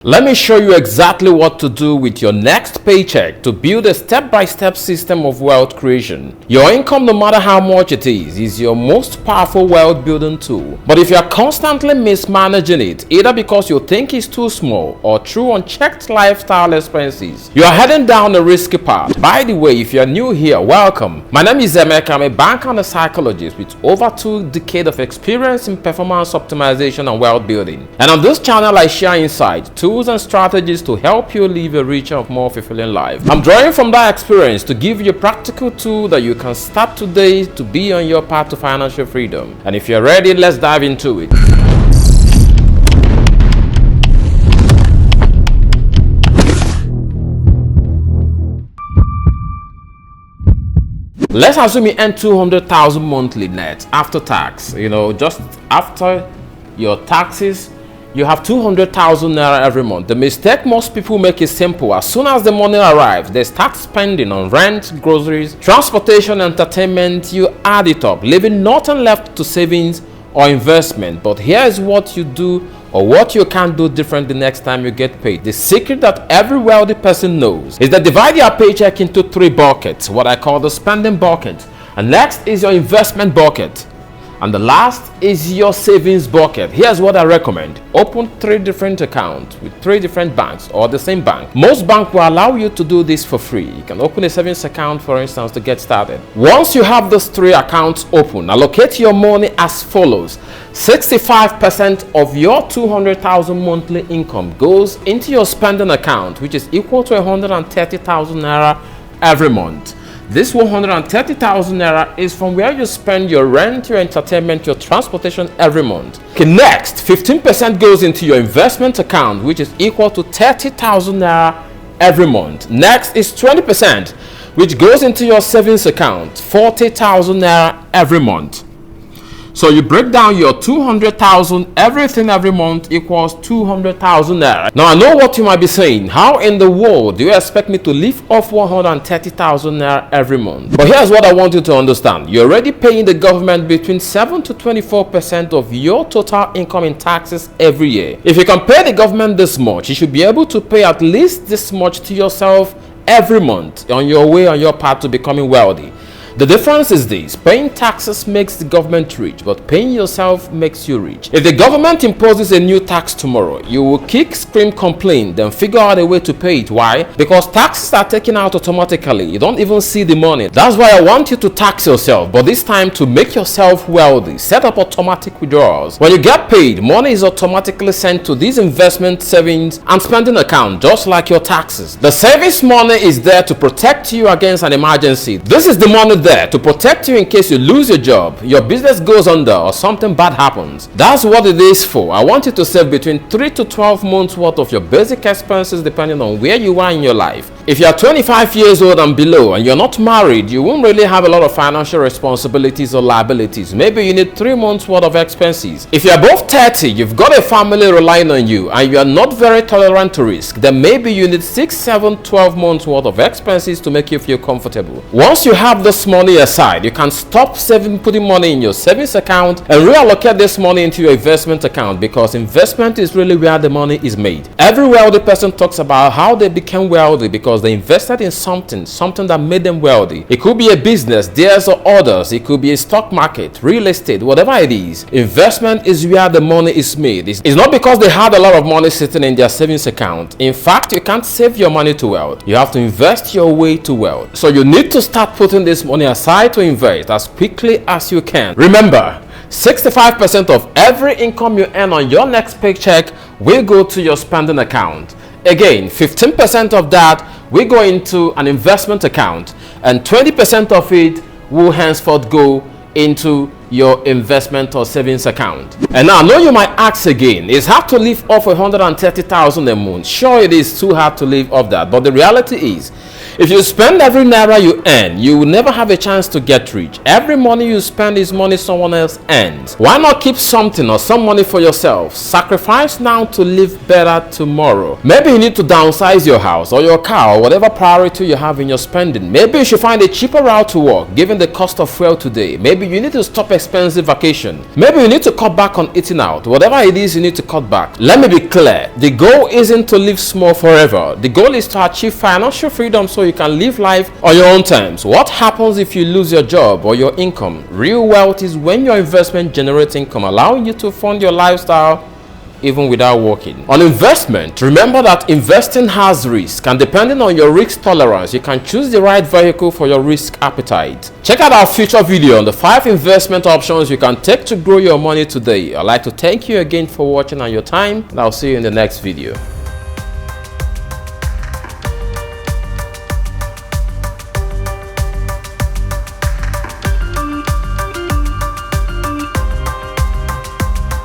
Let me show you exactly what to do with your next paycheck to build a step-by-step system of wealth creation. Your income, no matter how much it is your most powerful wealth building tool. But if you are constantly mismanaging it, either because you think it's too small or through unchecked lifestyle expenses, you are heading down a risky path. By the way, if you are new here, welcome. My name is Emeka. I'm a banker and a psychologist with over 2 decades of experience in performance optimization and wealth building. And on this channel, I share insights, tools and strategies to help you live a richer and more fulfilling life. I'm drawing from that experience to give you a practical tool that you can start today to be on your path to financial freedom. And if you're ready, let's dive into it. Let's assume you earn 200,000 monthly net after tax. Just after your taxes, you have 200,000 naira every month. The mistake most people make is simple. As soon as the money arrives, they start spending on rent, groceries, transportation, entertainment. You add it up, leaving nothing left to savings or investment. But here is what you do or what you can do different the next time you get paid. The secret that every wealthy person knows is that divide your paycheck into 3 buckets, what I call the spending bucket. And next is your investment bucket. And the last is your savings bucket. Here's what I recommend. Open 3 different accounts with 3 different banks or the same bank. Most banks will allow you to do this for free. You can open a savings account, for instance, to get started. Once you have those 3 accounts open, allocate your money as follows. 65% of your 200,000 monthly income goes into your spending account, which is equal to 130,000 naira every month. This 130,000 naira is from where you spend your rent, your entertainment, your transportation every month. Okay, next, 15% goes into your investment account, which is equal to 30,000 naira every month. Next is 20%, which goes into your savings account, 40,000 naira every month. So you break down your 200,000, everything every month equals 200,000 naira. Now I know what you might be saying. How in the world do you expect me to live off 130,000 naira every month? But here's what I want you to understand. You're already paying the government between 7 to 24% of your total income in taxes every year. If you can pay the government this much, you should be able to pay at least this much to yourself every month on your path to becoming wealthy. The difference is this: paying taxes makes the government rich, but paying yourself makes you rich. If the government imposes a new tax tomorrow, you will kick, scream, complain, then figure out a way to pay it. Why? Because taxes are taken out automatically. You don't even see the money. That's why I want you to tax yourself, but this time to make yourself wealthy. Set up automatic withdrawals. When you get paid, money is automatically sent to these investment, savings, and spending account, just like your taxes. The savings money is there to protect you against an emergency. This is the money there to protect you in case you lose your job, your business goes under, or something bad happens. That's what it is for. I want you to save between 3 to 12 months worth of your basic expenses depending on where you are in your life. If you are 25 years old and below and you're not married, you won't really have a lot of financial responsibilities or liabilities. Maybe you need 3 months worth of expenses. If you're above 30, you've got a family relying on you and you are not very tolerant to risk, then maybe you need 6, 7, 12 months worth of expenses to make you feel comfortable. Once you have this money aside, you can stop putting money in your savings account and reallocate this money into your investment account, because investment is really where the money is made. Every wealthy person talks about how they became wealthy because they invested in something that made them wealthy. It could be a business, theirs or others. It could be a stock market, real estate, whatever it is. Investment is where the money is made. It's not because they had a lot of money sitting in their savings account. In fact, you can't save your money to wealth. You have to invest your way to wealth. So you need to start putting this money aside to invest as quickly as you can. Remember, 65% of every income you earn on your next paycheck will go to your spending account. Again, 15% of that will go into an investment account, and 20% of it will henceforth go into your investment or savings account. And now I know you might ask again, it's hard to live off 130,000 a month. Sure, it is too hard to live off that, but the reality is, if you spend every naira you earn, you will never have a chance to get rich. Every money you spend is money someone else earns. Why not keep something or some money for yourself? Sacrifice now to live better tomorrow. Maybe you need to downsize your house or your car or whatever priority you have in your spending. Maybe you should find a cheaper route to work given the cost of fuel today. Maybe you need to stop expensive vacation. Maybe you need to cut back on eating out. Whatever it is you need to cut back. Let me be clear. The goal isn't to live small forever. The goal is to achieve financial freedom so you can live life on your own terms. What happens if you lose your job or your income? Real wealth is when your investment generates income, allowing you to fund your lifestyle even without working. On investment, remember that investing has risk, and depending on your risk tolerance, you can choose the right vehicle for your risk appetite. Check out our future video on the 5 investment options you can take to grow your money today. I'd like to thank you again for watching and your time, and I'll see you in the next video.